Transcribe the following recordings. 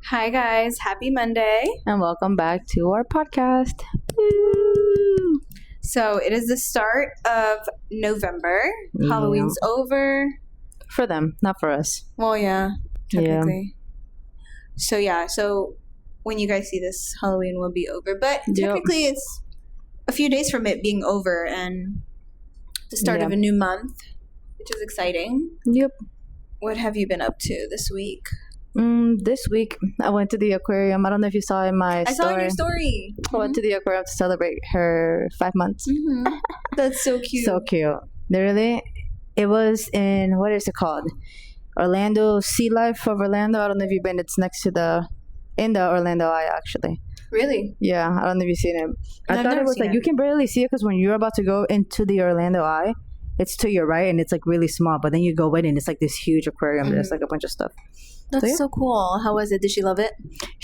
Hi, guys. Happy Monday. And welcome back to our podcast. So, it is the start of November. Yeah. Halloween's over. For them, not for us. Well, yeah, technically. So when you guys see this, Halloween will be over. But technically, it's a few days from it being over and the start of a new month, which is exciting. Yep. What have you been up to this week? This week, I went to the aquarium. I don't know if you saw in my I saw in your story. I went to the aquarium to celebrate her 5 months. Mm-hmm. That's so cute. So cute. Literally, it was in, what is it called? Orlando Sea Life of Orlando. I don't know if you've been. It's next to in the Orlando Eye, actually. Really? Yeah, I don't know if you've seen it. I've thought it was like, you can barely see it because when you're about to go into the Orlando Eye, it's to your right and it's like really small. But then you go in and it's like this huge aquarium. There's like a bunch of stuff. That's so cool. How was it? Did she love it?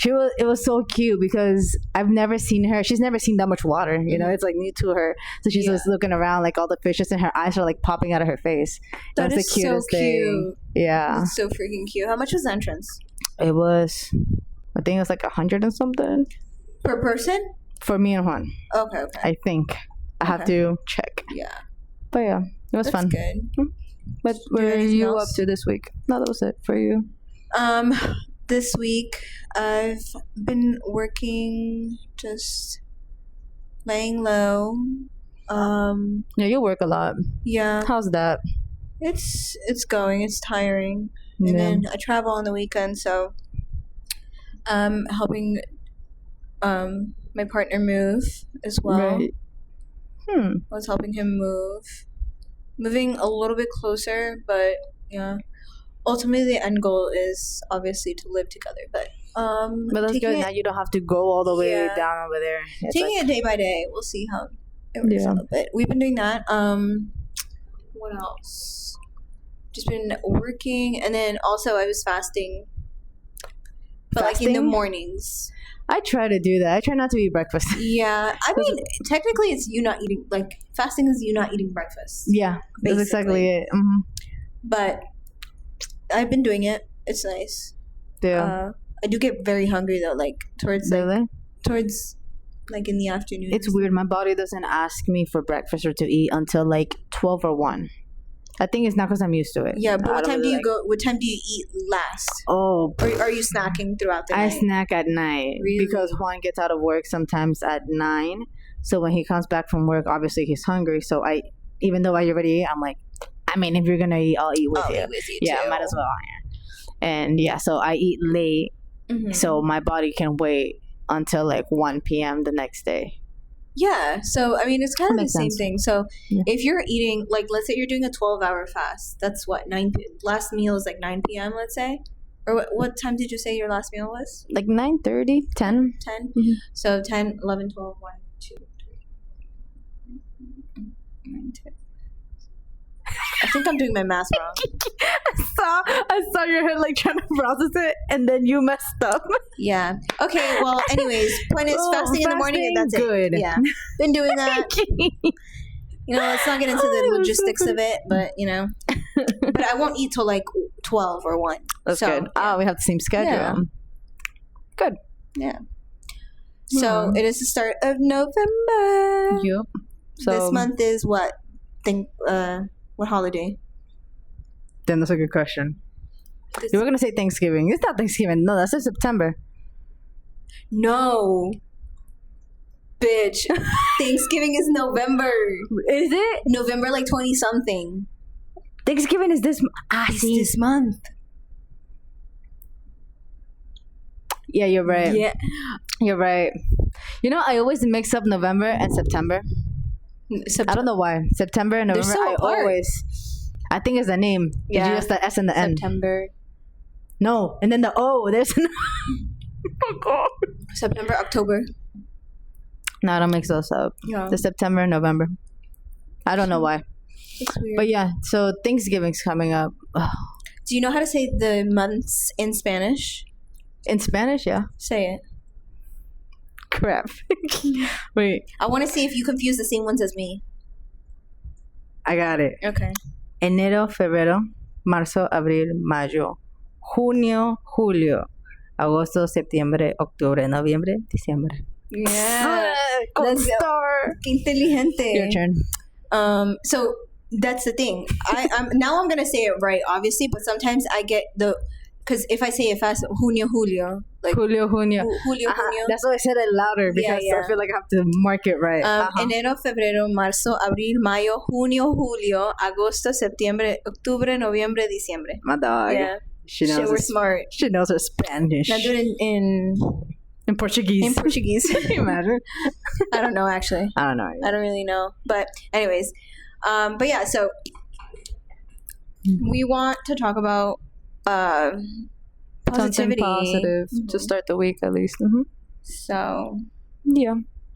It was so cute because I've never seen her. She's never seen that much water. You know, it's like new to her. So she's just looking around, like all the fishes, and her eyes are like popping out of her face. That's the cutest thing. Yeah. That's so freaking cute. How much was the entrance? It was, I think it was like 100 and something. Per person? For me and Juan. Okay. I think. I have to check. Yeah. But yeah, it was fun. Good. But what are you up to this week? No, that was it for you. This week I've been working, just laying low. Yeah, you work a lot. Yeah. How's that? It's going. It's tiring. And then I travel on the weekend, so helping my partner move as well. Right. I was helping him moving a little bit closer, but yeah. Ultimately, the end goal is obviously to live together, but that's good. Now you don't have to go all the way down over there. Taking it day by day. We'll see how it works out. But we've been doing that. What else? Just been working, and then also I was fasting, but like in the mornings. I try to do that. I try not to eat breakfast. Yeah, I mean, technically, it's you not eating. Like fasting is you not eating breakfast. Yeah, that's exactly it. Mm-hmm. But I've been doing it. It's nice. Yeah. I do get very hungry though, like towards like in the afternoon. It's weird. My body doesn't ask me for breakfast or to eat until like 12 or 1. I think it's not because I'm used to it. Yeah, but what time do you go? What time do you eat last? Oh, or are you snacking throughout the night? I snack at night because Juan gets out of work sometimes at 9. So when he comes back from work, obviously he's hungry. So even though I already ate, I'm like, I mean, if you're gonna eat, I'll eat with you. Eat with you yeah, too. Might as well. Yeah. And yeah, so I eat late, so my body can wait until like 1 p.m. the next day. Yeah, so I mean, it's kind of the same thing. So if you're eating, like, let's say you're doing a 12-hour fast, that's what, last meal is like 9 p.m., let's say? Or what time did you say your last meal was? Like 9:30, 10. 10? So 10, 11, 12, 1, 2, 3, 9, 10. I think I'm doing my math wrong. I saw your head like trying to process it, and then you messed up. Yeah. Okay. Well, anyways, point is fasting in the morning, and that's good. It. Yeah. Been doing that. Let's not get into the logistics of it, but but I won't eat till like 12 or 1. That's good. Yeah. We have the same schedule. Yeah. Good. Yeah. So it is the start of November. Yep. So this month is what? What holiday? Then that's a good question. You were going to say Thanksgiving. It's not Thanksgiving. No, that's in September. No. Bitch. Thanksgiving is November. Is it? November like 20-something. Thanksgiving is this this month. Yeah, you're right. Yeah. You're right. I always mix up November and September. I don't know why. September and November. I think it's the name. Yeah. It's just the S in the end. September. No, and then the O. There's no. Oh God. September, October. No, I don't mix those up. Yeah. The September and November. I don't know why. It's weird. But yeah, so Thanksgiving's coming up. Do you know how to say the months in Spanish? In Spanish, yeah. Say it. Crap. Wait. I want to see if you confuse the same ones as me. I got it. Okay. Enero, febrero, marzo, abril, mayo, junio, julio, Agosto, septiembre, octubre, noviembre, diciembre. Yeah. Star. Qué inteligente. Your turn. So that's the thing. I'm gonna say it right, obviously, but sometimes I get because if I say it fast, Julio, like Julio. Julio. That's why I said it louder, because I feel like I have to mark it right. Enero, febrero, marzo, abril, mayo, junio, julio, agosto, septiembre, octubre, noviembre, diciembre. My dog. Yeah. She knows. We're smart. She knows her Spanish. Now do it in Portuguese. In Portuguese. Can you imagine? I don't know, actually. I don't know. I don't really know. But anyways, but yeah, so we want to talk about positivity. Something positive to start the week, at least. So yeah,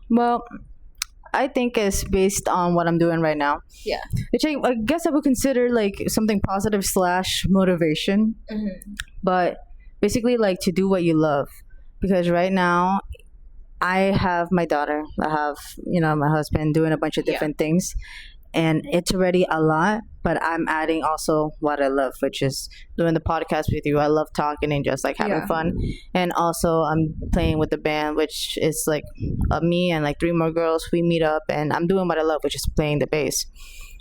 well, I think it's based on what I'm doing right now. Yeah, which I guess I would consider like something positive / motivation. But basically, like, to do what you love, because right now I have my daughter, I have my husband, doing a bunch of different things, and it's already a lot, but I'm adding also what I love, which is doing the podcast with you. I love talking and just like having fun. And also I'm playing with the band, which is like me and like 3 more girls. We meet up and I'm doing what I love, which is playing the bass.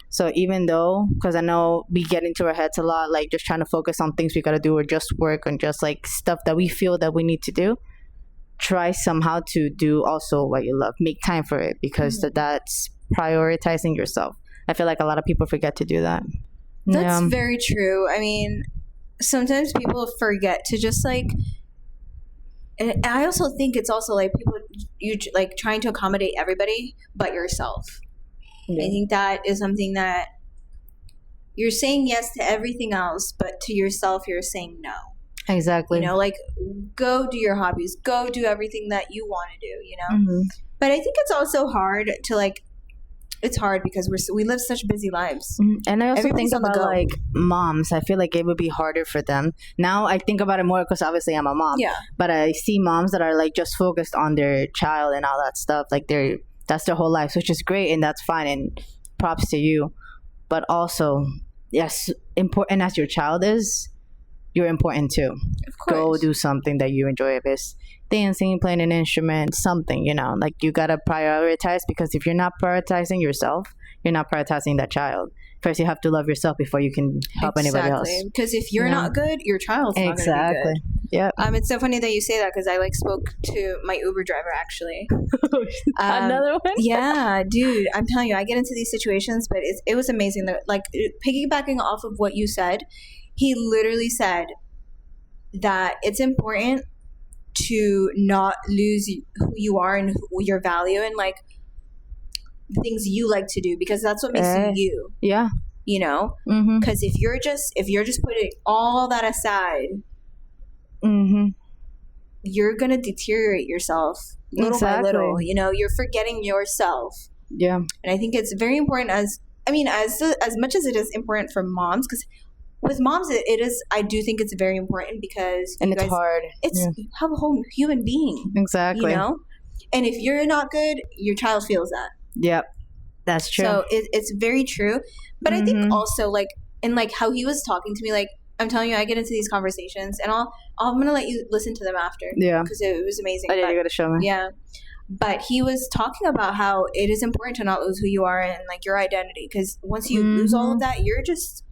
So even though, because I know we get into our heads a lot, like just trying to focus on things we got to do or just work and just like stuff that we feel that we need to do, try somehow to do also what you love. Make time for it, because that's prioritizing yourself. I feel like a lot of people forget to do that. That's very true. I mean, sometimes people forget to just like, and I also think it's also like you like trying to accommodate everybody but yourself. I think that is something that you're saying yes to everything else, but to yourself you're saying no. Exactly. Like, go do your hobbies, go do everything that you want to do, But I think it's also hard to like, it's hard because we live such busy lives. And I also think about like moms. I feel like it would be harder for them. Now I think about it more because obviously I'm a mom. Yeah. But I see moms that are like just focused on their child and all that stuff. Like that's their whole life, which is great and that's fine and props to you. But also, yes, important as your child is, you're important too. Of course. Go do something that you enjoy. If it's dancing, playing an instrument, something, like you gotta prioritize, because if you're not prioritizing yourself, you're not prioritizing that child. First, you have to love yourself before you can help anybody else. Because if you're not good, your child's not going to be good. Yeah. It's so funny that you say that, because I like spoke to my Uber driver actually. Another one. Yeah, dude. I'm telling you, I get into these situations, but it was amazing. That, like, piggybacking off of what you said, he literally said that it's important to not lose who you are and your value and like the things you like to do, because that's what makes you. Yeah. Because if you're just putting all that aside, you're gonna deteriorate yourself little by little. You're forgetting yourself. Yeah. And I think it's very important, as much as it is important for moms, because with moms, it is. I do think it's very important, because it's hard. You have a whole human being. Exactly. And if you're not good, your child feels that. Yep, that's true. So it's very true. But I think also like, and like how he was talking to me, like I'm telling you, I get into these conversations, and I'm gonna let you listen to them after. Yeah, because it was amazing. You gotta show me. Yeah. But he was talking about how it is important to not lose who you are and like your identity, because once you lose all of that, you're just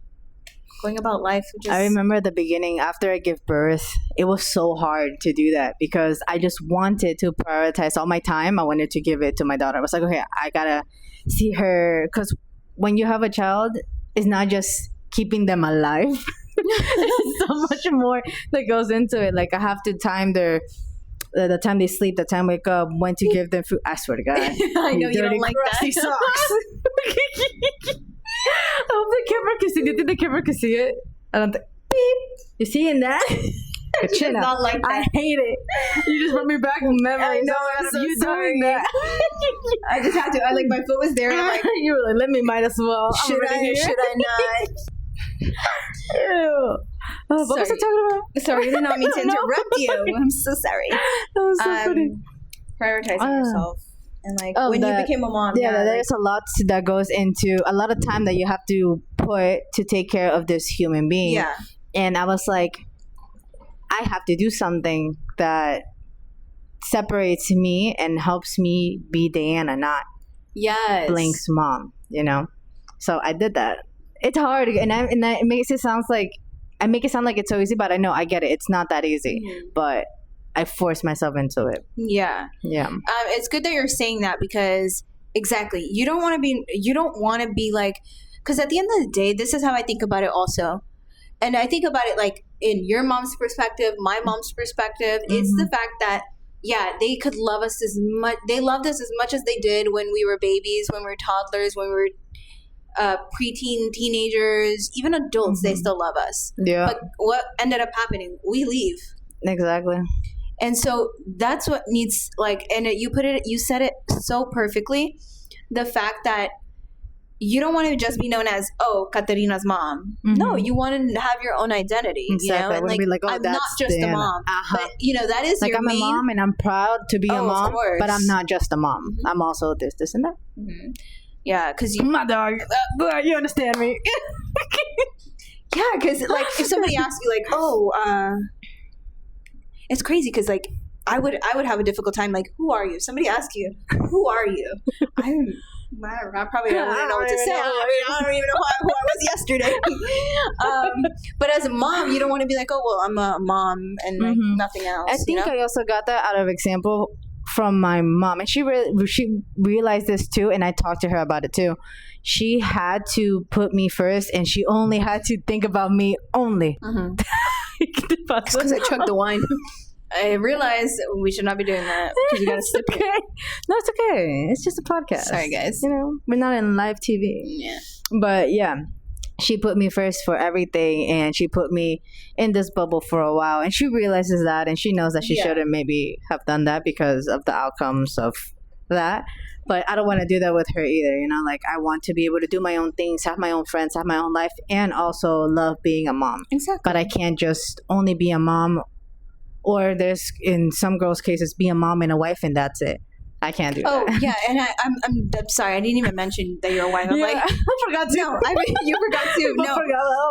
going about life. I remember at the beginning, after I gave birth, it was so hard to do that, because I just wanted to prioritize all my time. I wanted to give it to my daughter. I was like, okay, I gotta see her, because when you have a child, it's not just keeping them alive. There's so much more that goes into it. Like, I have to time the time they sleep, the time they wake up, when to give them food. I swear to God. I know you don't like that. Socks. I hope the camera can see it. Do you think the camera can see it? I don't think. Beep. You seeing that? Chin up. Not like that. I hate it. You just brought me back memories. I know. I'm so sorry. Doing that. I just had to. My foot was there, and I'm like, you were like, let me might as well. Should I not? Ew. What was I talking about? Sorry, I did not mean to interrupt you. I'm so sorry. That was so funny. Prioritizing yourself. And like when you became a mom, there's a lot that goes into a lot of time that you have to put to take care of this human being. Yeah. And I was like, I have to do something that separates me and helps me be Dayanna, not Blink's mom, you know? So I did that. It's hard, and it makes it sound like it's so easy, but I know I get it. It's not that easy, but I force myself into it. Yeah. It's good that you're saying that, because exactly, you don't want to be like, because at the end of the day, this is how I think about it also. And I think about it like in your mom's perspective, my mom's perspective. It's the fact that, yeah, they could love us as much. They loved us as much as they did when we were babies, when we were toddlers, when we were preteen, teenagers, even adults. They still love us. Yeah. But what ended up happening? We leave. Exactly. And so that's what needs, like, and you said it so perfectly. The fact that you don't want to just be known as, oh, Katerina's mom. No, you want to have your own identity. Exactly. You know, and like, oh, I'm not just a mom, but you know, that is like, your I'm main... a mom, and I'm proud to be a mom, but I'm not just a mom. I'm also this, and that. Yeah, because my dog. You understand me? Yeah, because like if somebody asks you, like, oh, it's crazy because like I would have a difficult time. Like, who are you? If somebody asks you, who are you? I probably don't know what to say. I don't even know who I was yesterday. But as a mom, you don't want to be like, oh, well, I'm a mom and like nothing else. I think I also got that out of example from my mom, and she realized this too, and I talked to her about it too. She had to put me first, and she only had to think about me only. Because I chugged the wine. I realized we should not be doing that because we got to sip it. No, it's okay. It's just a podcast. Sorry, guys. You know, we're not in live TV. Yeah. But yeah, she put me first for everything, and she put me in this bubble for a while, and she realizes that, and she knows that she shouldn't maybe have done that because of the outcomes of that. But I don't want to do that with her either. You know, like, I want to be able to do my own things, have my own friends, have my own life, and also love being a mom. Exactly. But I can't just only be a mom. Or there's, in some girls' cases, be a mom and a wife, and that's it. I can't do that. Oh, yeah, and I'm sorry, I didn't even mention that you're a wife. I'm like, I forgot to. No, you forgot to. No,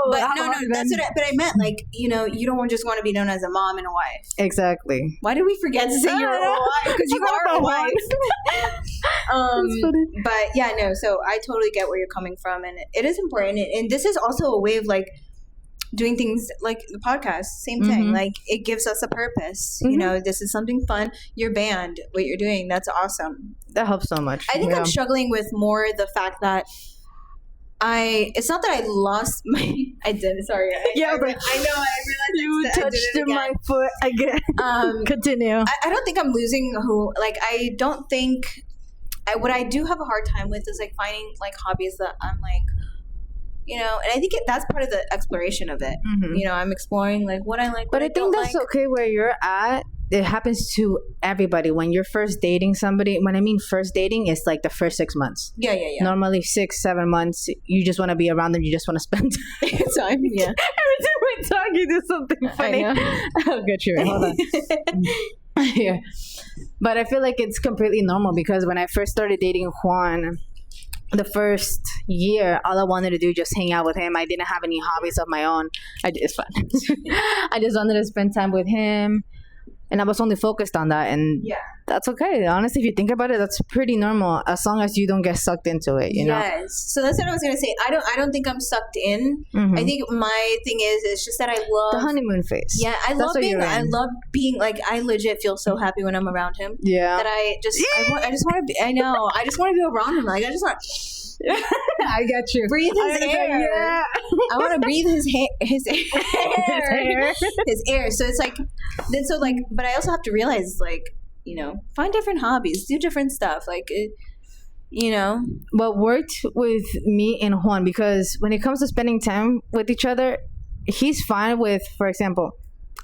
but no, that's what I meant. Like, you know, you don't just want to be known as a mom and a wife. Exactly. Why did we forget to say you're a wife? Because you are a wife. But yeah, no. So I totally get where you're coming from, and it is important. And this is also a way of like doing things like the podcast, same thing. Like, it gives us a purpose. You know, this is something fun. Your band, what you're doing, that's awesome. That helps so much. I think I'm struggling with more the fact that it's not that I lost my identity. Sorry. I know. I realized you touched my foot again. Continue. I don't think I'm losing I don't think. What I do have a hard time with is like finding like hobbies that I'm like, you know, and I think that's part of the exploration of it. You know, I'm exploring like what I like, but I think that's okay where you're at. It happens to everybody when you're first dating somebody. When I mean first dating, it's like the first 6 months. Yeah. Normally 6-7 months, you just want to be around them. You just want to spend time. Yeah. Every time we talk, you do something funny. I'll get you. Hold on. Yeah, but I feel like it's completely normal because when I first started dating Juan, the first year, all I wanted to do just hang out with him. I didn't have any hobbies of my own. It's fun. I just wanted to spend time with him, and I was only focused on that. And that's okay. Honestly, if you think about it, that's pretty normal as long as you don't get sucked into it. You know. Yes. So that's what I was gonna say. I don't think I'm sucked in. I think my thing is it's just that I love the honeymoon phase. Yeah, I love being like, I legit feel so happy when I'm around him. Yeah. That I just want to be. I know. I just want to be around him. Like, I just want. I get you. Breathe his air. I want to breathe his air. His air. So it's like, but I also have to realize, like, you know, find different hobbies, do different stuff. Like, you know. What worked with me and Juan, because when it comes to spending time with each other, he's fine with, for example,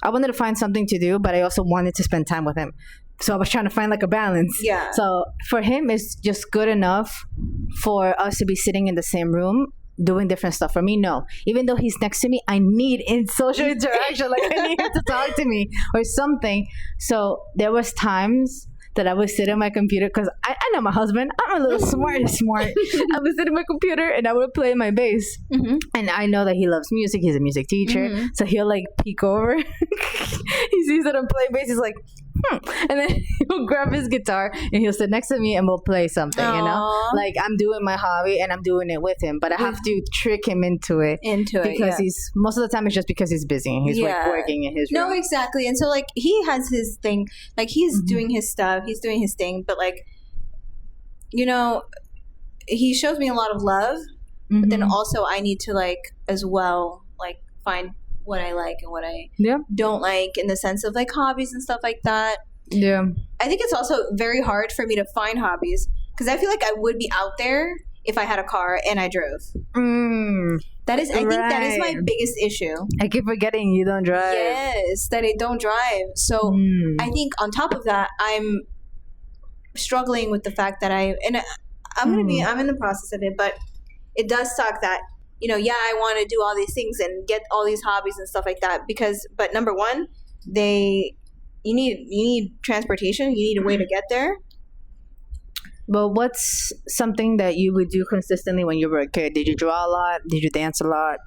I wanted to find something to do, but I also wanted to spend time with him. So I was trying to find like a balance. Yeah. So for him, it's just good enough for us to be sitting in the same room doing different stuff. For me, no. Even though he's next to me, I need social interaction. Like, I need him to talk to me or something. So there was times that I would sit at my computer because I know my husband. I'm a little smart. I would sit at my computer and I would play my bass. And I know that he loves music. He's a music teacher. So he'll like peek over. He sees that I'm playing bass. He's like, and then he'll grab his guitar and he'll sit next to me and we'll play something. Aww. You know, like I'm doing my hobby and I'm doing it with him, but I have to trick him into it because he's most of the time it's just because he's busy and he's like working in his room. No, exactly. And so like he has his thing, like he's doing his stuff, he's doing his thing, but like, you know, he shows me a lot of love, but then also I need to like as well like find what I like and what I don't like in the sense of like hobbies and stuff like that. Yeah. I think it's also very hard for me to find hobbies because I feel like I would be out there if I had a car and I drove. That is, I think that is my biggest issue. I keep forgetting you don't drive. Yes, that I don't drive. So I think on top of that, I'm struggling with the fact that I'm in the process of it, but it does suck that, you know, I want to do all these things and get all these hobbies and stuff like that but number one, you need transportation, you need a way to get there. Well, what's something that you would do consistently when you were a kid? Did you draw a lot? Did you dance a lot?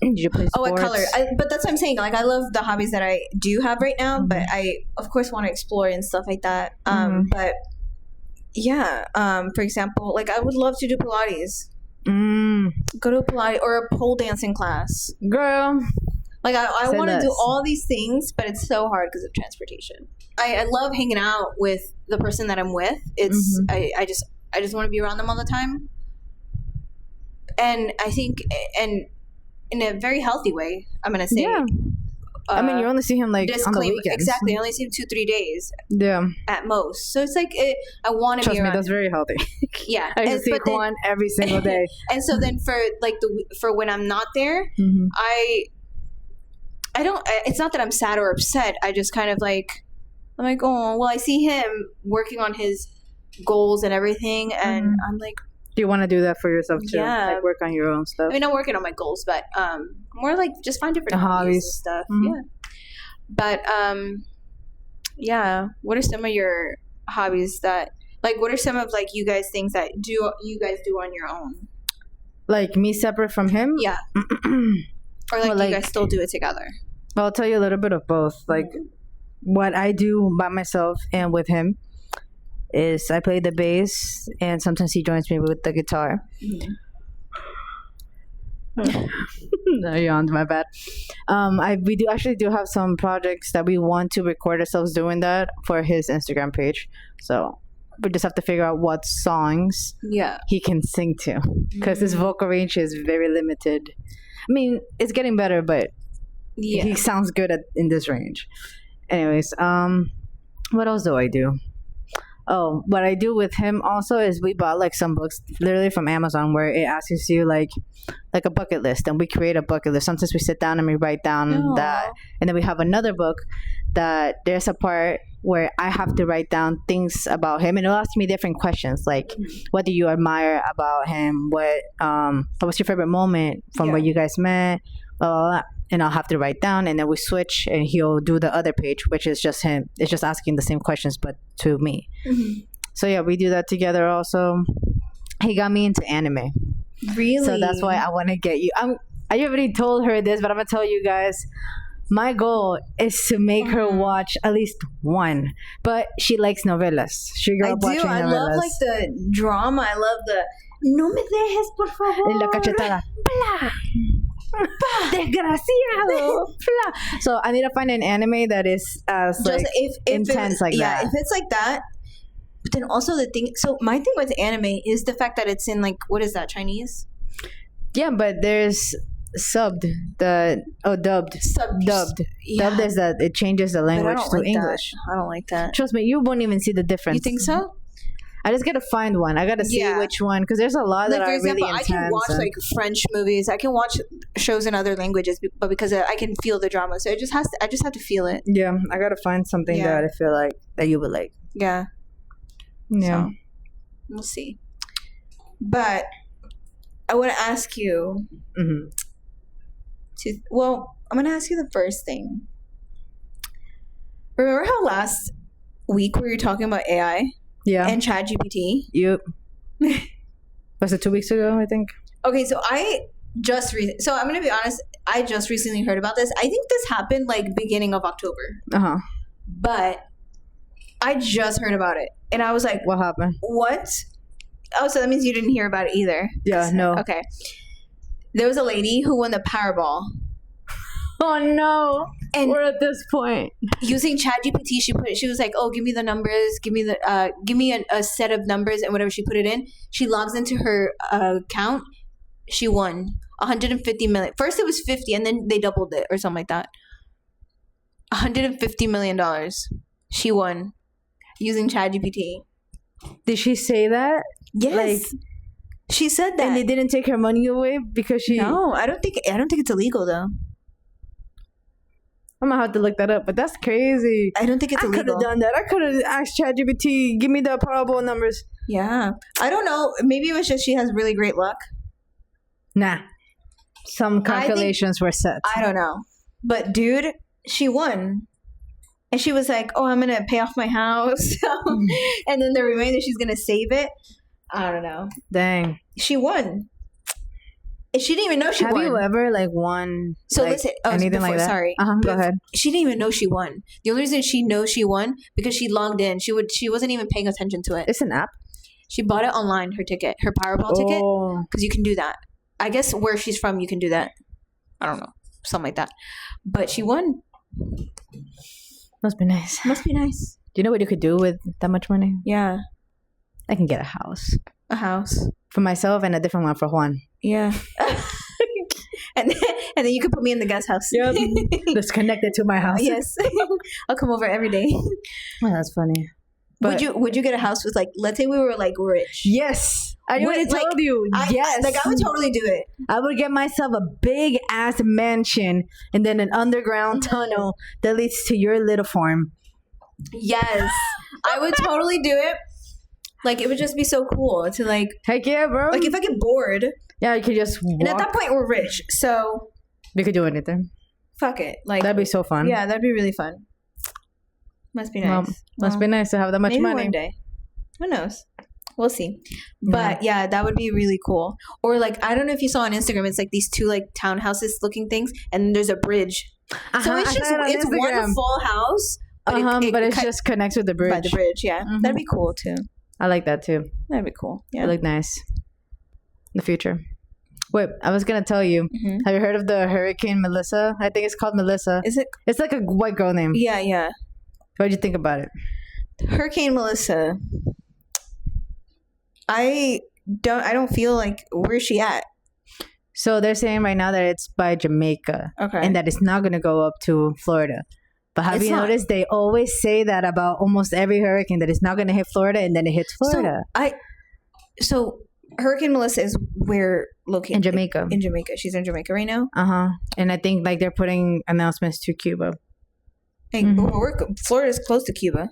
Did you play sports? Oh, I color. But that's what I'm saying. Like, I love the hobbies that I do have right now, but I, of course, want to explore and stuff like that. But, yeah. For example, like, I would love to do Pilates. Go to a Pilates or a pole dancing class. Girl. Like, I want to do all these things, but it's so hard because of transportation. I love hanging out with the person that I'm with. It's I just want to be around them all the time. And I think, and in a very healthy way, I'm going to say. Yeah. I mean, you only see him like on the weekends. Exactly. I only see him 2-3 days. Yeah. At most. So it's like, I want to be around. Trust me, that's very healthy. Yeah. I see Juan every single day. And so then for like for when I'm not there, I don't, it's not that I'm sad or upset. I just kind of like, I'm like, oh, well, I see him working on his goals and everything. And I'm like, do you want to do that for yourself too? Yeah. Like work on your own stuff? I mean, I'm working on my goals, but more like just find different hobbies and stuff. Yeah. But yeah. What are some of your hobbies that, like, what are some of like you guys things that you guys do on your own? Like me separate from him? Yeah. Or like, you guys still do it together? Well, I'll tell you a little bit of both. Like what I do by myself and with him is I play the bass and sometimes he joins me with the guitar. No, yawned, my bad. We do have some projects that we want to record ourselves doing that for his Instagram page. So we just have to figure out what songs he can sing to because his vocal range is very limited. I mean, it's getting better, but he sounds good in this range. Anyways, what else do I do? Oh, what I do with him also is we bought like some books literally from Amazon where it asks you like a bucket list, and we create a bucket list. Sometimes we sit down and we write down that, and then we have another book that there's a part where I have to write down things about him, and it'll ask me different questions like, what do you admire about him? What was your favorite moment from where you guys met? And I'll have to write down, and then we switch, and he'll do the other page, which is just him. It's just asking the same questions, but to me. So yeah, we do that together. Also, he got me into anime. Really? So that's why I want to get you. I already told her this, but I'm gonna tell you guys. My goal is to make her watch at least one, but she likes novelas. She grew up watching novelas. I love like the drama. I love the no me dejes por favor. La cachetada. Desgraciado. So I need to find an anime that is as just like intense like that. Yeah, if it's like that. But then also the thing. So my thing with anime is the fact that it's in like, what is that, Chinese? Yeah, but there's dubbed. Yeah. Dubbed is that it changes the language to English. I don't like that. Trust me, you won't even see the difference. You think so? I just gotta find one. I gotta see which one, because there's a lot that are really intense. I can watch like French movies. I can watch shows in other languages, but because I can feel the drama, so I just have to feel it. Yeah, I gotta find something that I feel like that you would like. Yeah. So, we'll see. But I want to ask you. I'm gonna ask you the first thing. Remember how week where you're talking about AI and ChatGPT. Yep. Was it 2 weeks ago, I think? Okay, so I'm gonna be honest, I just recently heard about this. I think this happened like beginning of October. But I just heard about it and I was like, what happened? What? Oh, so that means you didn't hear about it either. Yeah, no. Okay. There was a lady who won the Powerball. Oh no. And we're at this point. Using ChatGPT, she was like, "Oh, give me the numbers, give me a set of numbers," and whatever she put it in, she logs into her account. She won 150 million. First it was 50 and then they doubled it or something like that. $150 million. She won using ChatGPT. Did she say that? Yes. Like, she said that. And they didn't take her money away because she... No, I don't think it's illegal though. I'm gonna have to look that up, but that's crazy. I don't think it's illegal. I could have done that. I could have asked ChatGPT, give me the Powerball numbers. Yeah. I don't know. Maybe it was just she has really great luck. Nah. Some calculations were set. I don't know. But dude, she won. And she was like, "Oh, I'm going to pay off my house." And then the remainder, she's going to save it. I don't know. Dang. She won. And she didn't even know she won. Have you ever won so like, listen, anything like that? Sorry. Go ahead. She didn't even know she won. The only reason she knows she won because she logged in. She wasn't even paying attention to it. It's an app? She bought it online, her ticket, her Powerball ticket. Because you can do that. I guess where she's from, you can do that. I don't know. Something like that. But she won. Must be nice. Must be nice. Do you know what you could do with that much money? Yeah. I can get a house. A house. For myself and a different one for Juan. Yeah. and then you could put me in the guest house. Yep. Just connected to my house. Yes. I'll come over every day. Oh, that's funny. But would you get a house with let's say we were rich? Yes. I already told you. Yes. I would totally do it. I would get myself a big ass mansion and then an underground tunnel that leads to your little farm. Yes. I would totally do it. It would just be so cool to heck yeah, bro. If I get bored. Yeah, you could just walk. And at that point we're rich, so we could do anything. Fuck it. That'd be so fun. Yeah, that'd be really fun. Must be nice. Must be nice to have that much maybe money. One day. Who knows? We'll see. But yeah, that would be really cool. Or I don't know if you saw on Instagram, it's these two townhouses looking things, and there's a bridge. So it's one full house, but it just connects with the bridge. By the bridge, yeah. Mm-hmm. That'd be cool too. I like that too. That'd be cool. Yeah. It look nice. In the future. Wait, I was gonna tell you. Mm-hmm. Have you heard of the Hurricane Melissa? I think it's called Melissa. Is it? It's like a white girl name. Yeah, yeah. What'd you think about it? Hurricane Melissa. I don't feel where's she at? So they're saying right now that it's by Jamaica. Okay. And that it's not gonna go up to Florida. But have you noticed they always say that about almost every hurricane, that it's not gonna hit Florida and then it hits Florida. So Hurricane Melissa is where located? In Jamaica. In Jamaica. She's in Jamaica right now? And I think they're putting announcements to Cuba. Florida's close to Cuba.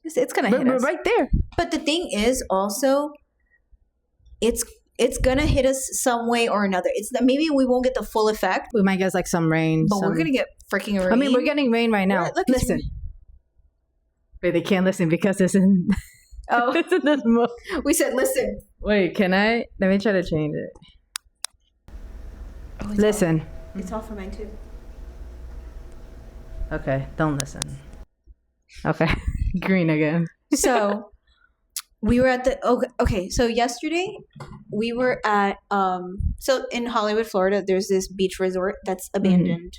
It's gonna hit us. We're right there. But the thing is also, it's gonna hit us some way or another. It's that maybe we won't get the full effect. We might get some rain. But we're gonna get freaking rain. I mean, we're getting rain right now. Listen. Wait, they can't listen because it's in... Oh. It's in this mode. We said listen. Wait, can I? Let me try to change it. Oh, listen. It's off for mine too. Okay, don't listen. Okay, green again. So, we were at okay. So yesterday, we were at so in Hollywood, Florida. There's this beach resort that's abandoned,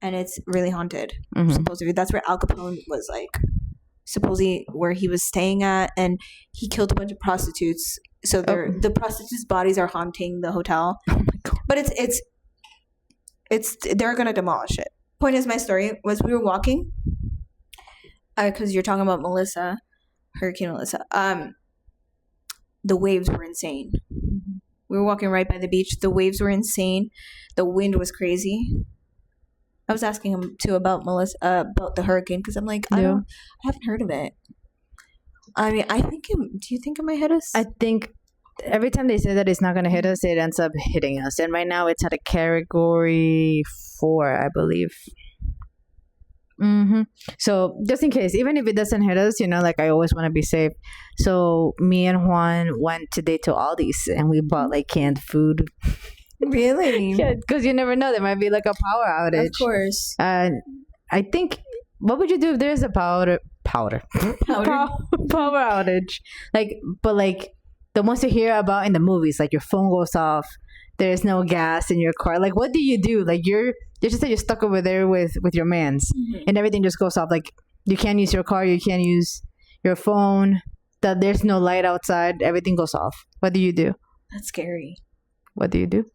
and it's really haunted. Supposedly, that's where Al Capone was supposedly where he was staying at, and he killed a bunch of prostitutes. So the prostitutes' bodies are haunting the hotel. Oh my God. But it's they're gonna demolish it. Point is, my story was we were walking because you're talking about Melissa, Hurricane Melissa. The waves were insane. We were walking right by the beach. The waves were insane. The wind was crazy. I was asking him too about Melissa, about the hurricane, because I'm I haven't heard of it. I mean, do you think it might hit us? I think every time they say that it's not going to hit us, it ends up hitting us. And right now it's at a category 4, I believe. Mm-hmm. So just in case, even if it doesn't hit us, like I always want to be safe. So me and Juan went today to Aldi's and we bought like canned food. Really? Yeah, because you never know, there might be like a power outage. Of course. And I think, what would you do if there's a power outage? But the ones you hear about in the movies, like your phone goes off, there's no gas in your car. Like, what do you do? Like, you're stuck over there with your mans, and everything just goes off. Like, you can't use your car, you can't use your phone. That there's no light outside, everything goes off. What do you do? That's scary. What do you do?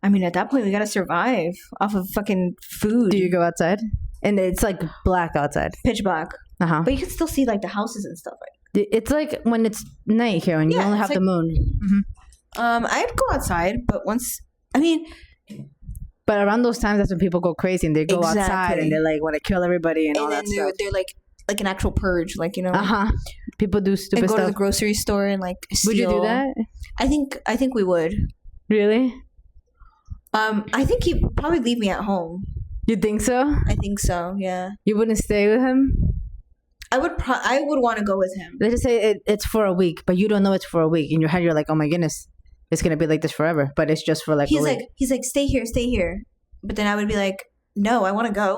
I mean, at that point, we gotta survive off of fucking food. Do you go outside? And it's like black outside, pitch black. Uh-huh. But you can still see like the houses and stuff. Like, it's like when it's night here and you only have the moon. Mm-hmm. I'd go outside, but but around those times, that's when people go crazy and they go outside and they're like want to kill everybody and all that stuff. They're like an actual purge, like, People do stupid and go stuff. to the grocery store and like steal. Would you do that? I think we would. Really? I think he'd probably leave me at home. You think so? I think so. Yeah. You wouldn't stay with him? I would want to go with him. Let's just say it's for a week, but you don't know it's for a week. In your head, you're like, oh my goodness, it's gonna be like this forever. But it's just for like a week. He's like, stay here. But then I would be like, no, I want to go.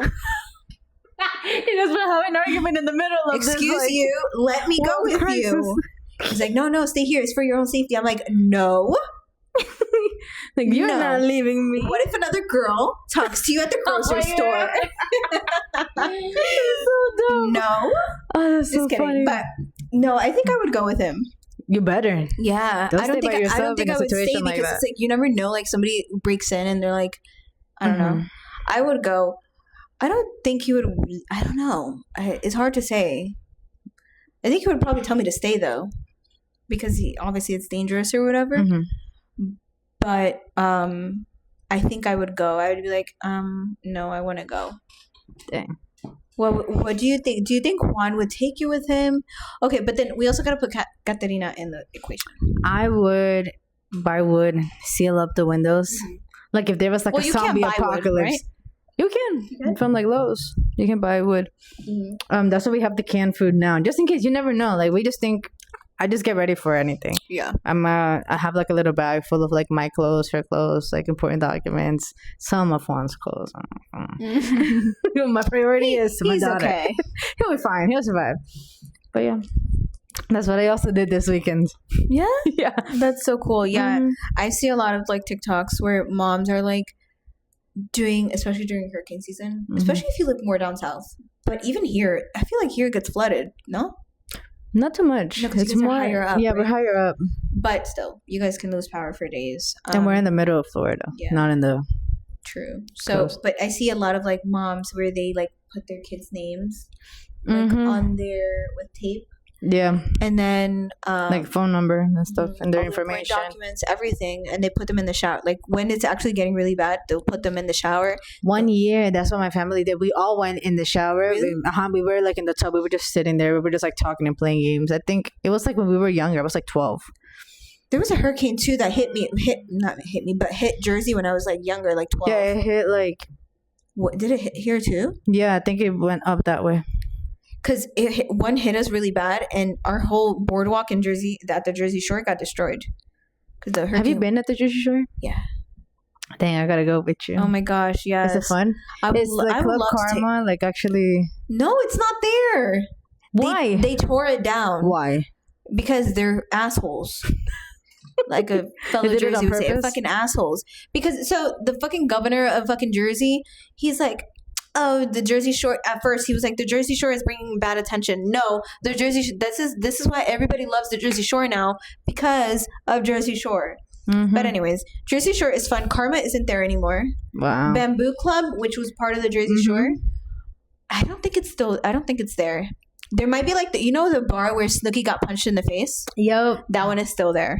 He just been having an argument in the middle of Excuse you, let me go with you. He's like, no, stay here. It's for your own safety. I'm like, no. Like, you're not leaving me. What if another girl talks to you at the grocery store? So dumb. No. Oh, that's so funny. But no, I think I would go with him. You better. Yeah. I don't think I would stay because it's like you never know, like somebody breaks in and they're like, I don't know. I would go. I don't think he would. I don't know. It's hard to say. I think he would probably tell me to stay though, because obviously it's dangerous or whatever. Mm-hmm. But I think I would go. I would be like, no, I want to go. Dang. What do you think? Do you think Juan would take you with him? Okay, but then we also got to put Katerina in the equation. I would seal up the windows. Mm-hmm. Like if there was like a zombie apocalypse. Wood, right? You can. From like Lowe's. You can buy wood. Mm-hmm. That's why we have the canned food now. Just in case, you never know. Like we just think, I just get ready for anything. Yeah. I have like a little bag full of like my clothes, her clothes, like important documents, some of Juan's clothes. My priority is my daughter. Okay. He'll be fine. He'll survive. But yeah. That's what I also did this weekend. Yeah? Yeah. That's so cool. Yeah. Mm-hmm. I see a lot of like TikToks where moms are like especially during hurricane season, especially if you live more down south. But even here, I feel like here it gets flooded. No? Not too much. No, it's more higher up. Yeah, right? We're higher up. But still, you guys can lose power for days. And we're in the middle of Florida, not in the True. So, coast. But I see a lot of like moms where they like put their kids' names like on with tape. Yeah. And then like phone number and stuff and their information, documents, everything, and they put them in the shower. Like when it's actually getting really bad, they'll put them in the shower. 1 year, that's what my family did. We all went in the shower. Really? We were like in the tub. We were just sitting there. We were just like talking and playing games. I think it was like when we were younger. I was like 12. There was a hurricane too that hit Jersey when I was like younger, like 12. Yeah, it hit like. What did it hit here too? Yeah, I think it went up that way. Because one hit us really bad, and our whole boardwalk in Jersey, at the Jersey Shore, got destroyed. Have you been at the Jersey Shore? Yeah. Dang, I gotta go with you. Oh my gosh, yes. Is it fun? It's like Club Karma, like actually. No, it's not there. Why? They tore it down. Why? Because they're assholes. Like a fellow Jersey would say, fucking assholes. Because the fucking governor of fucking Jersey, he's like, oh, the Jersey Shore. At first, he was like, the Jersey Shore is bringing bad attention. No, the Jersey. This is why everybody loves the Jersey Shore now, because of Jersey Shore. Mm-hmm. But anyways, Jersey Shore is fun. Karma isn't there anymore. Wow. Bamboo Club, which was part of the Jersey Shore, I don't think it's there. There might be like the bar where Snooki got punched in the face. Yep, that one is still there.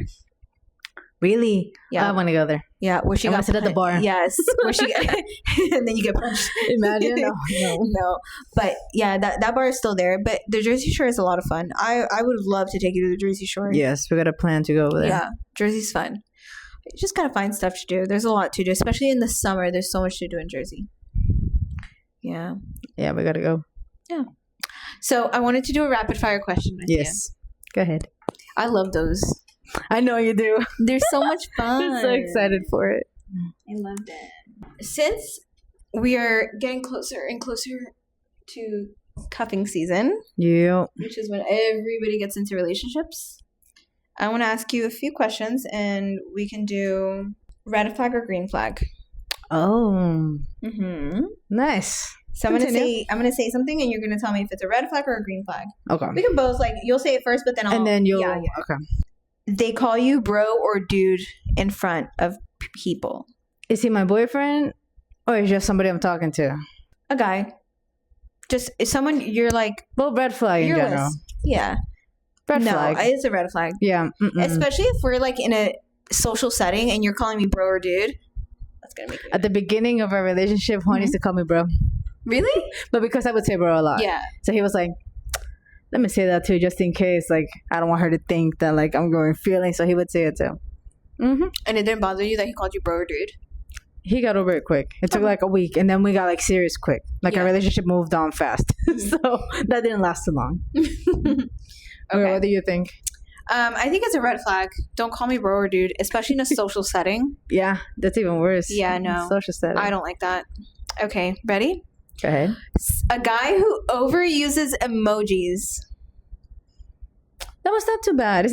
Really? Yeah, I want to go there. Yeah, where she got sit at the bar. Yes, where she and then you get punched. Imagine. No. But yeah, that bar is still there. But the Jersey Shore is a lot of fun. I would love to take you to the Jersey Shore. Yes, we got a plan to go over there. Yeah, Jersey's fun. You just gotta find stuff to do. There's a lot to do, especially in the summer. There's so much to do in Jersey. Yeah. Yeah, we gotta go. Yeah. So I wanted to do a rapid fire question with you. Yes. Go ahead. I love those. I know you do. They're so much fun. I'm so excited for it. I loved it. Since we are getting closer and closer to cuffing season, Yeah. which is when everybody gets into relationships, I want to ask you a few questions, and we can do red flag or green flag. Oh. Mm-hmm. Nice. So I'm gonna say something, and you're gonna tell me if it's a red flag or a green flag. Okay. We can both you'll say it first, but then I'll. And then you'll. Yeah. Okay. They call you bro or dude in front of people. Is he my boyfriend, or is just somebody I'm talking to? A guy. Just someone you're like. Well, red flag in general. Yeah. Red flag. It's a red flag. Yeah. Especially if we're like in a social setting and you're calling me bro or dude. That's gonna make me At the beginning of our relationship, Juan used to call me bro. Really? But because I would say bro a lot. Yeah. So he was like, let me say that too, just in case. Like, I don't want her to think that like I'm growing feelings. So he would say it too. Mm-hmm. And it didn't bother you that he called you bro or dude? He got over it quick. It took like a week, and then we got like serious quick. Like our relationship moved on fast. So that didn't last too long. Okay. What do you think? I think it's a red flag. Don't call me bro or dude, especially in a social setting. Yeah, that's even worse. Yeah, no. Social setting. I don't like that. Okay, ready? Go ahead. A guy who overuses emojis. That was not too bad.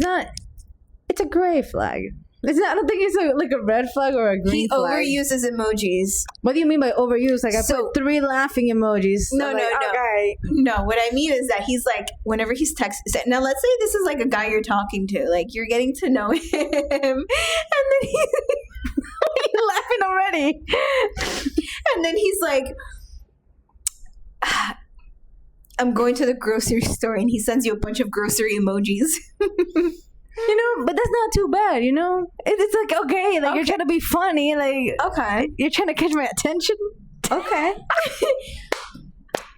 It's a gray flag. I don't think it's like a red flag or a green flag. He overuses emojis. What do you mean by overuse? Like I put 3 laughing emojis. No. Okay. No, what I mean is that he's like, whenever he's texting. Now, let's say this is like a guy you're talking to. Like, you're getting to know him. And then he's laughing already. And then he's like, I'm going to the grocery store, and he sends you a bunch of grocery emojis. But that's not too bad, It's like, okay, like you're trying to be funny, like, okay, you're trying to catch my attention. Okay.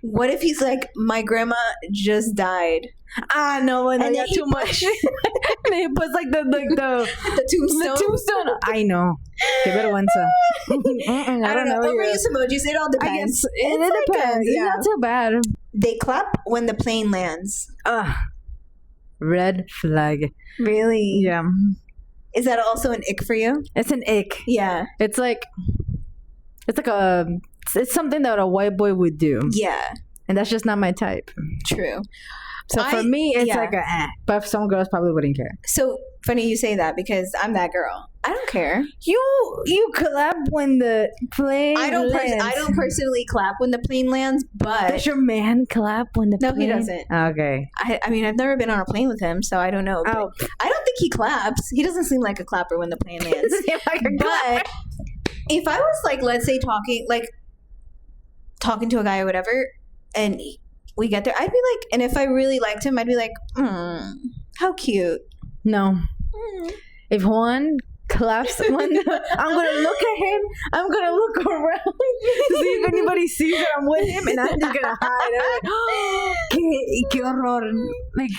What if he's like, my grandma just died? No, and then too much. And he puts like the tombstone. The tombstone. I know. Que vergüenza. I don't know. Overuse emojis. It all depends. It depends. It's not too bad. They clap when the plane lands. Red flag. Really? Yeah. Is that also an ick for you? It's an ick. Yeah. It's something that a white boy would do. Yeah. And that's just not my type. True. So for me, it's like but some girls probably wouldn't care. So funny you say that, because I'm that girl. I don't care. You clap when the plane lands. I don't personally clap when the plane lands, but does your man clap when the plane? No, he doesn't. Okay. I mean, I've never been on a plane with him, so I don't know. But I don't think he claps. He doesn't seem like a clapper when the plane lands. But if I was like, let's say talking to a guy or whatever, and we get there, I'd be like, and if I really liked him, I'd be like, how cute. No. If Juan claps when I'm gonna look at him, I'm gonna look around to see if anybody sees that I'm with him, and I'm just gonna hide. I'm like, que horror. Like,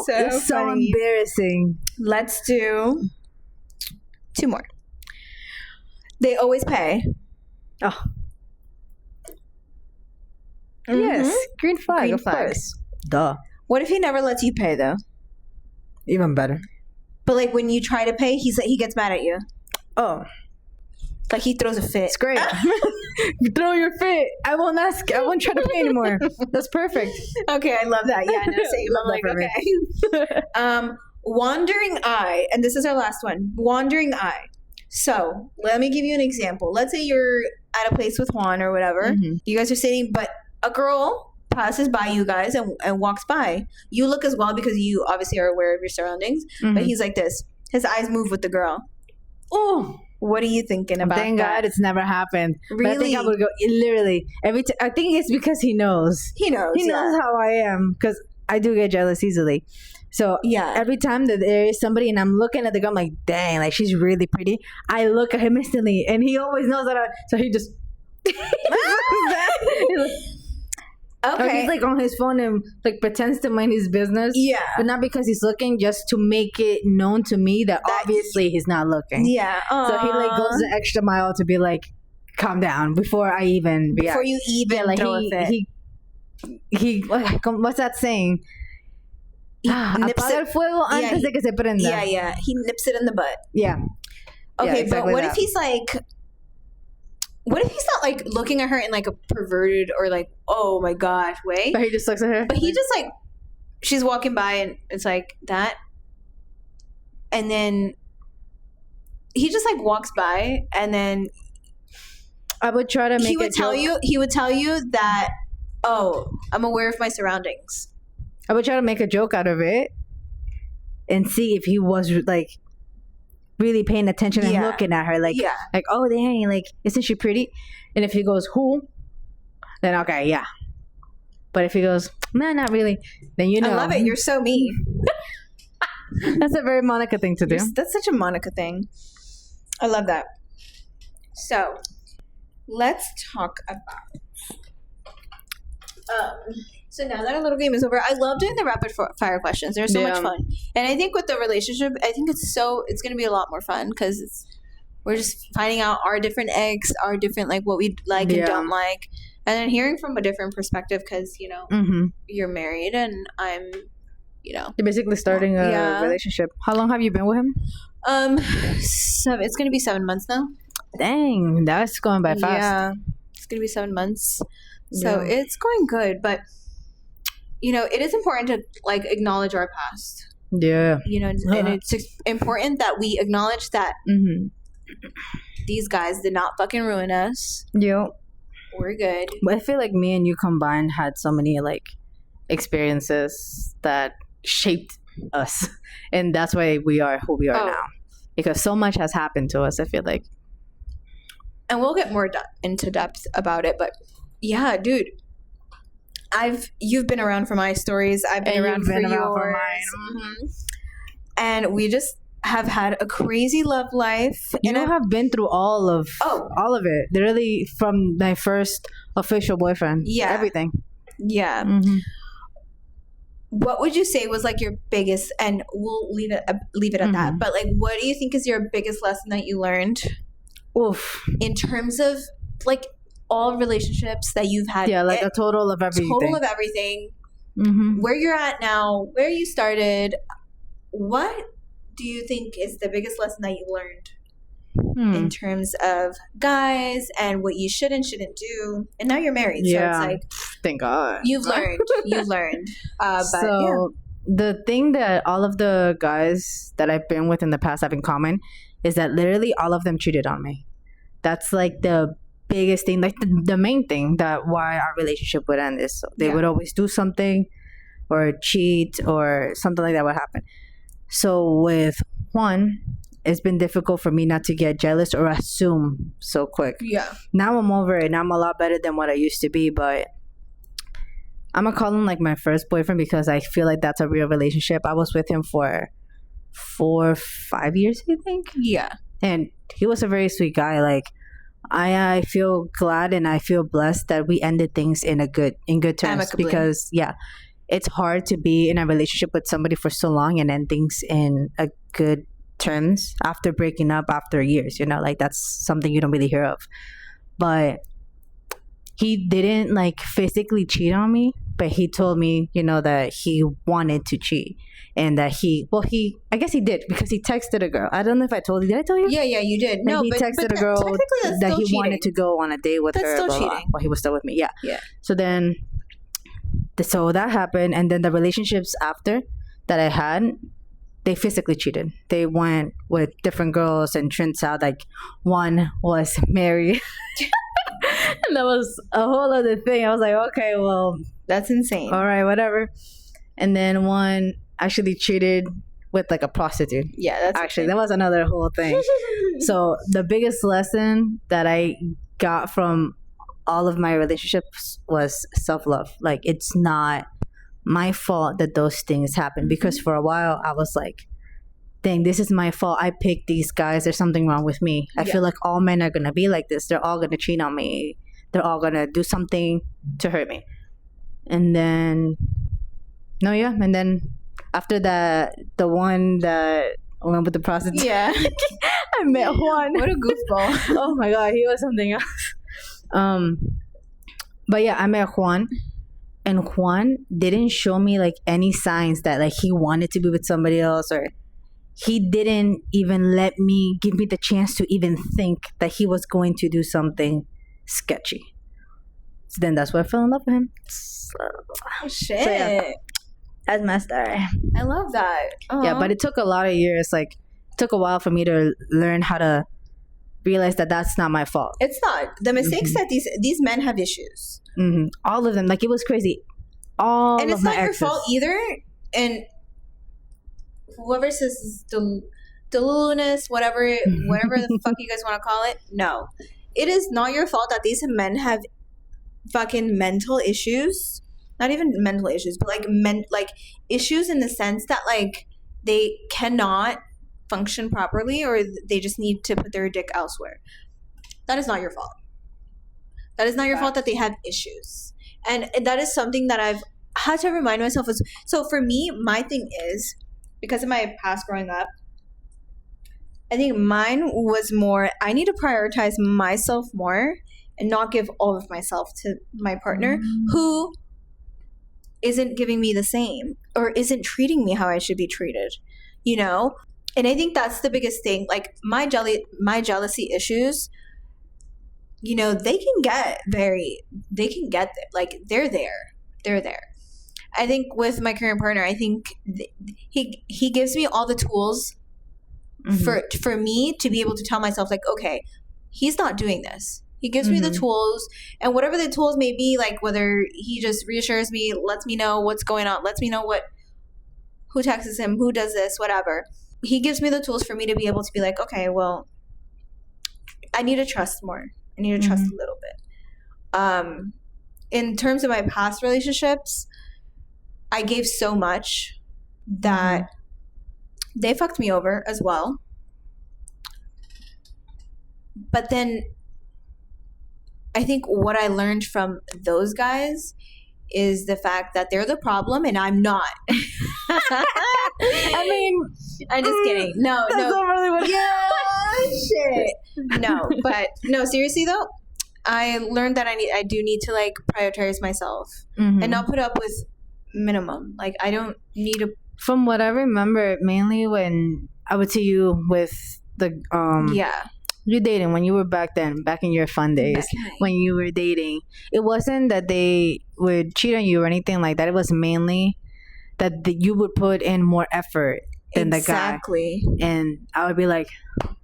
it's so embarrassing. Let's do 2 more. They always pay. Oh. Yes, green flag, of course. Duh. What if he never lets you pay though? Even better. But like when you try to pay, he gets mad at you. Oh, like he throws a fit. It's great. You throw your fit. I won't ask. I won't try to pay anymore. That's perfect. Okay, I love that. Yeah, no, same. I'm like, okay. Wandering eye, and this is our last one. Wandering eye. So let me give you an example. Let's say you're at a place with Juan or whatever. Mm-hmm. You guys are sitting, but a girl passes by you guys and walks by. You look as well because you obviously are aware of your surroundings. Mm-hmm. But he's like this. His eyes move with the girl. Oh, what are you thinking about? Thank God it's never happened. Really? But I think I would go literally every time. I think it's because he knows. He knows how I am, because I do get jealous easily. So every time that there is somebody and I'm looking at the girl, I'm like, dang, like she's really pretty. I look at him instantly, and he always knows that. So he just. Okay. Or he's like on his phone and like pretends to mind his business. Yeah. But not because he's looking, just to make it known to me that obviously he's not looking. Yeah. So he like goes the extra mile to be like, calm down before I even react. Before you even like throw a fit. He what's that saying? Apaga el fuego antes de que se prenda. Yeah. He nips it in the butt. Yeah. Okay, exactly but what if he's like, what if he's not like looking at her in like a perverted or like, oh my gosh, way? But he just looks at her. But he just like, she's walking by and it's like that. And then he just like walks by and then I would try to make he would tell you that, oh, I'm aware of my surroundings. I would try to make a joke out of it and see if he was like really paying attention and looking at her like oh dang, like isn't she pretty? And if he goes who, then okay, yeah. But if he goes nah, not really, then you know. I love it. You're so mean. That's a very Monica thing to do. That's such a Monica thing. I love that. So let's talk about so now that our little game is over, I love doing the rapid fire questions. They're so much fun. And I think with the relationship, I think it's going to be a lot more fun because we're just finding out our different eggs, our different, like, what we like and don't like. And then hearing from a different perspective because, you know, you're married and I'm, you know. You're basically starting a relationship. How long have you been with him? So it's going to be 7 months now. Dang, that's going by fast. Yeah, it's going to be 7 months. So it's going good, but you know, it is important to like acknowledge our past. Yeah. You know, and it's important that we acknowledge that these guys did not fucking ruin us. Yep. We're good. But I feel like me and you combined had so many like experiences that shaped us. And that's why we are who we are now. Because so much has happened to us, I feel like. And we'll get more into depth about it, but yeah, dude. You've been around for my stories. I've been around for yours. And we just have had a crazy love life. You have been through all of it. Literally from my first official boyfriend. Yeah. Everything. Yeah. What would you say was like your biggest, and we'll leave it at that, but like what do you think is your biggest lesson that you learned? Oof. In terms of like all relationships that you've had. Yeah, like a total of everything. Where you're at now, where you started, what do you think is the biggest lesson that you learned in terms of guys and what you should and shouldn't do? And now you're married, so it's like, thank God. You've learned. The thing that all of the guys that I've been with in the past have in common is that literally all of them cheated on me. That's like the biggest thing, like the main thing that why our relationship would end is they would always do something or cheat or something like that would happen. So with Juan, it's been difficult for me not to get jealous or assume so quick. Yeah. Now I'm over it. Now I'm a lot better than what I used to be, but I'm gonna call him like my first boyfriend because I feel like that's a real relationship. I was with him for 4 or 5 years, I think. Yeah. And he was a very sweet guy. Like I feel glad and I feel blessed that we ended things in good terms. Amicably. Because it's hard to be in a relationship with somebody for so long and end things in a good terms after breaking up after years, you know, like that's something you don't really hear of. But he didn't like physically cheat on me, but he told me, you know, that he wanted to cheat. And that I guess he did because he texted a girl. I don't know if I told you. Did I tell you? Yeah, you did. No, he texted a girl that he wanted to go on a date with her. That's still cheating. While he was still with me. Yeah. So then, so that happened. And then the relationships after that I had, they physically cheated. They went with different girls and turns out like one was married. And that was a whole other thing. I was like, okay, well. That's insane. All right, whatever. And then one actually cheated with like a prostitute. Yeah, that's actually that was another whole thing. So the biggest lesson that I got from all of my relationships was self-love. Like it's not my fault that those things happen because for a while I was like, dang, this is my fault. I picked these guys. There's something wrong with me. I feel like all men are gonna be like this. They're all gonna cheat on me. They're all gonna do something to hurt me. And then and then after that, the one that went with the prostitute, I met Juan. What a goofball. Oh my god, he was something else. But yeah, I met Juan, and Juan didn't show me like any signs that like he wanted to be with somebody else, or he didn't even give me the chance to even think that he was going to do something sketchy. So then that's why I fell in love with him. Oh, shit. So, yeah, that's my story. I love that. Yeah, but it took a lot of years. Like, it took a while for me to learn how to realize that that's not my fault. It's not. The mistakes that these men have issues. Mm-hmm. All of them. Like, it was crazy. And it's not your fault either. And whoever says deluluness, whatever the fuck you guys want to call it, no. It is not your fault that these men have fucking mental issues. Not even mental issues, but like issues in the sense that like they cannot function properly, or they just need to put their dick elsewhere. That is not your fault. That is not your fault that they have issues. And that is something that I've had to remind myself. So for me, my thing is, because of my past growing up, I think mine was more, I need to prioritize myself more and not give all of myself to my partner who isn't giving me the same or isn't treating me how I should be treated, you know? And I think that's the biggest thing. Like my jealousy issues, you know, they can get like they're there. I think with my current partner, I think he gives me all the tools for me to be able to tell myself like, okay, he's not doing this. He gives me the tools, and whatever the tools may be, like whether he just reassures me, lets me know what's going on, lets me know who texts him, who does this, whatever. He gives me the tools for me to be able to be like, okay, well, I need to trust more. I need to trust a little bit. In terms of my past relationships, I gave so much that they fucked me over as well. But then I think what I learned from those guys is the fact that they're the problem and I'm not. I mean, I'm just kidding. No. That's not really what shit. No, seriously though, I learned that I do need to like prioritize myself and not put up with minimum. Like I don't need to. From what I remember, mainly when I would see you with the you're dating, when you were back in your fun days, when you were dating, it wasn't that they would cheat on you or anything like that. It was mainly that you would put in more effort than the guy. And I would be like,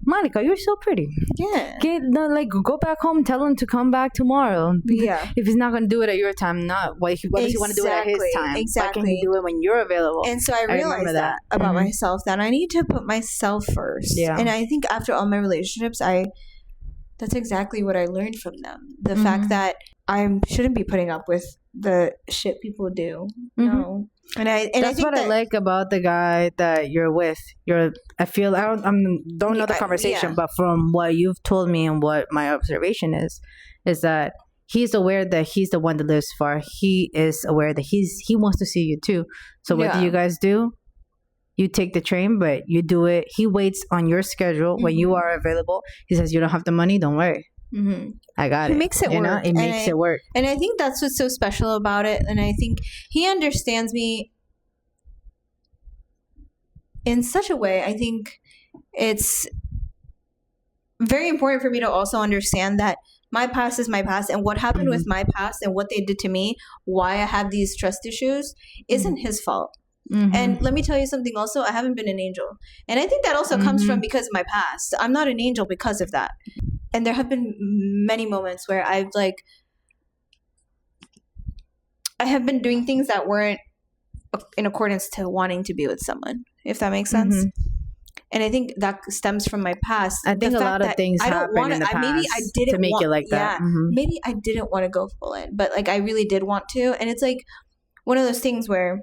Monica, you're so pretty. Yeah. Go back home, tell him to come back tomorrow. Yeah. If he's not going to do it at your time, why does he want to do it at his time? Exactly. Why can't he do it when you're available? And so I realized that about myself, that I need to put myself first. Yeah. And I think after all my relationships, that's exactly what I learned from them. The fact that I shouldn't be putting up with the shit people do. No. And that's what I like about the guy that you're with. I don't know the conversation, but from what you've told me and what my observation is that he's aware that he's the one that lives far. He is aware that he wants to see you too. So what do you guys do? You take the train, but you do it. He waits on your schedule when you are available. He says, you don't have the money, don't worry. I got it. He makes it work. It makes it work. And I think that's what's so special about it. And I think he understands me in such a way. I think it's very important for me to also understand that my past is my past, and what happened with my past and what they did to me, why I have these trust issues, isn't his fault. And let me tell you something also, I haven't been an angel. And I think that also comes from because of my past. I'm not an angel because of that. And there have been many moments where I have been doing things that weren't in accordance to wanting to be with someone, if that makes sense. And I think that stems from my past. I think a lot of things happen in the past maybe I didn't to make it like that. Yeah, maybe I didn't want to go full in, but like I really did want to. And it's like one of those things where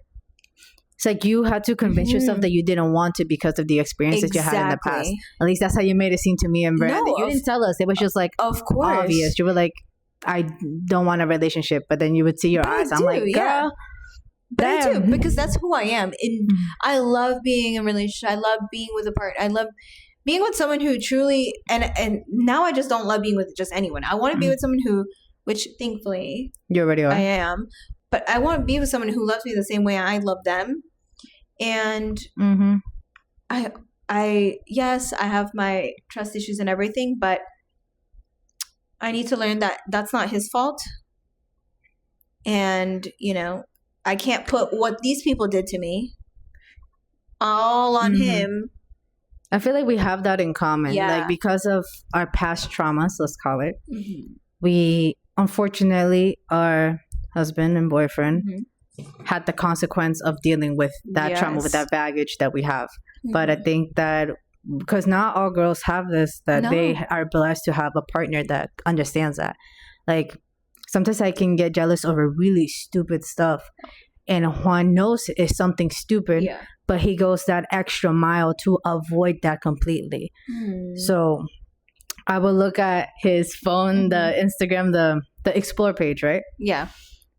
it's like you had to convince yourself that you didn't want to because of the experience that you had in the past. At least that's how you made it seem to me and Brandon. No, you didn't tell us. It was just like, of course, obvious. You were like, I don't want a relationship. But then you would see your eyes. I'm like, girl. But I do, because that's who I am. And I love being in a relationship. I love being with a partner. I love being with someone who truly and now I just don't love being with just anyone. I want to be with someone who, which thankfully you already are. I am, but I want to be with someone who loves me the same way I love them. And yes, I have my trust issues and everything, but I need to learn that that's not his fault. And, you know, I can't put what these people did to me all on him. I feel like we have that in common. Yeah. Like, because of our past traumas, let's call it, we, unfortunately, our husband and boyfriend had the consequence of dealing with that trauma, with that baggage that we have. But I think that because not all girls have this, that they are blessed to have a partner that understands that. Like, sometimes I can get jealous over really stupid stuff, and Juan knows it's something stupid, but he goes that extra mile to avoid that completely. So I will look at his phone, the Instagram, the explore page, right? Yeah.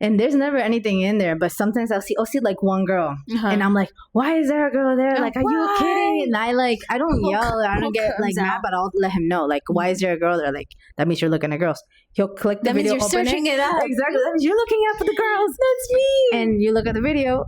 And there's never anything in there, but sometimes I'll see like one girl, and I'm like, "Why is there a girl there? Like, are you kidding?" And I don't yell, I don't get like mad, but I'll let him know, like, "Why is there a girl there?" Like, that means you're looking at girls. He'll click the video, means you're searching it up. Exactly, that means you're looking out for the girls. That's me. And you look at the video,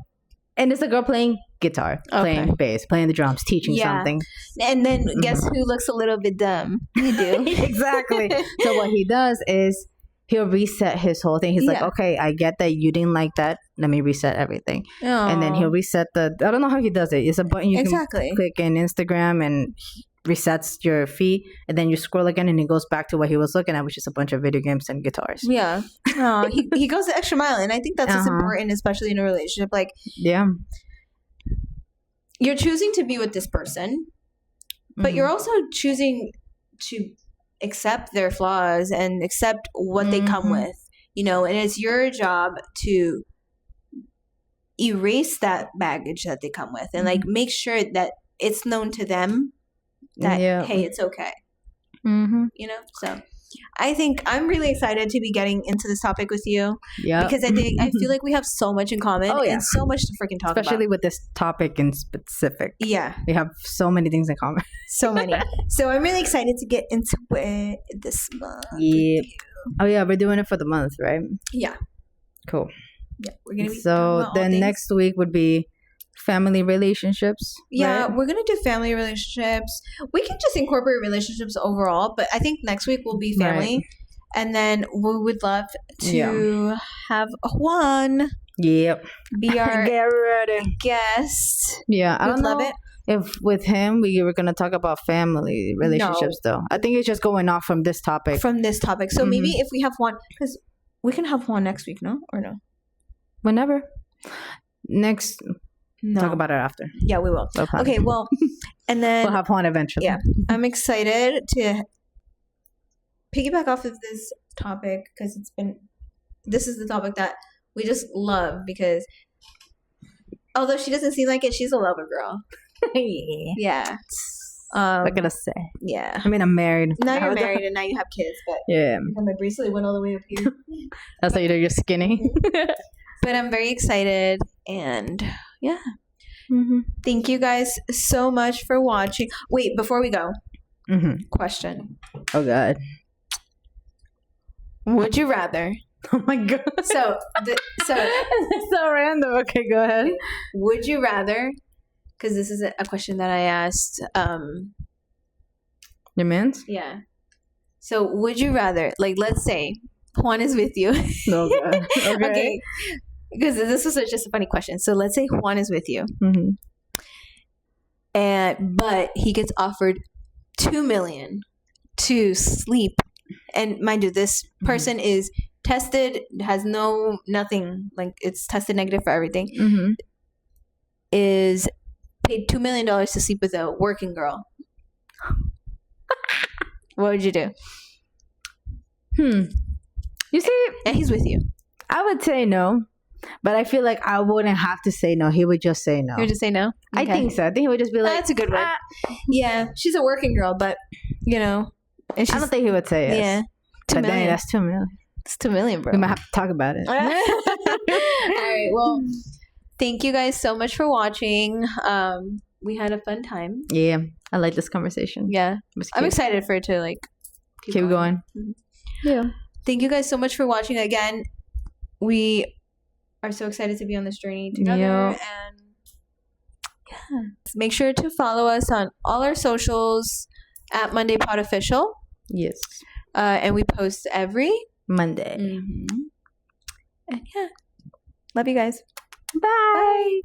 and it's a girl playing guitar, playing bass, playing the drums, teaching something. And then guess who looks a little bit dumb? You do. Exactly. So what he does is, he'll reset his whole thing. He's like, okay, I get that you didn't like that. Let me reset everything. And then he'll reset I don't know how he does it. It's a button you can click in Instagram, and resets your feed. And then you scroll again, and he goes back to what he was looking at, which is a bunch of video games and guitars. Yeah. He goes the extra mile. And I think that's what's important, especially in a relationship. Like, you're choosing to be with this person, but you're also choosing to accept their flaws and accept what they come with, you know, and it's your job to erase that baggage that they come with, and like make sure that it's known to them that hey, it's okay. You know, so I think I'm really excited to be getting into this topic with you. Because I feel like we have so much in common and so much to freaking talk about. Especially with this topic in specific. Yeah. We have so many things in common. So many. So I'm really excited to get into it this month. Yeah. Oh yeah, we're doing it for the month, right? Yeah. Cool. Yeah, we're gonna be. So then next week would be family relationships. Yeah, right? We're gonna do family relationships. We can just incorporate relationships overall, but I think next week will be family, and then we would love to have Juan. Yep. Be our get ready guest. Yeah, I don't know if with him we were gonna talk about family relationships though. I think it's just going off from this topic. So maybe if we have Juan, because we can have Juan next week, no? Or no? Whenever. Next. No. Talk about it after. Yeah, we will. Okay, well, and then we'll have Juan eventually. Yeah, I'm excited to piggyback off of this topic because this is the topic that we just love, because although she doesn't seem like it, she's a lover girl. Yeah. What can I say? Yeah. I mean, I'm married. Now you're married and now you have kids, but my bracelet went all the way up here. That's how you know you're skinny. But I'm very excited, and thank you guys so much for watching. Wait, before we go, question. Oh God. Would you rather? Oh my God. So it's so random. Okay, go ahead. Would you rather? Because this is a question that I asked. Your man's? Yeah. So would you rather? Like, let's say Juan is with you. Oh God. Okay. Because this was just a funny question. So let's say Juan is with you, but he gets offered $2 million to sleep, and mind you, this person is tested, has nothing, like it's tested negative for everything. Is paid $2 million to sleep with a working girl. What would you do? You see, and he's with you. I would say no. But I feel like I wouldn't have to say no. He would just say no. He would just say no? Okay. I think so. I think he would just be like... That's a good one. Yeah. She's a working girl, but, you know... I don't think he would say yes. Yeah. But then that's $2 million. It's $2 million, bro. We might have to talk about it. All right. Well, thank you guys so much for watching. We had a fun time. Yeah. I like this conversation. Yeah. I'm excited for it to like keep going. Mm-hmm. Yeah. Thank you guys so much for watching again. We are so excited to be on this journey together. And yeah. Make sure to follow us on all our socials at Monday Pod Official. Yes. And we post every Monday. Mm-hmm. And yeah. Love you guys. Bye.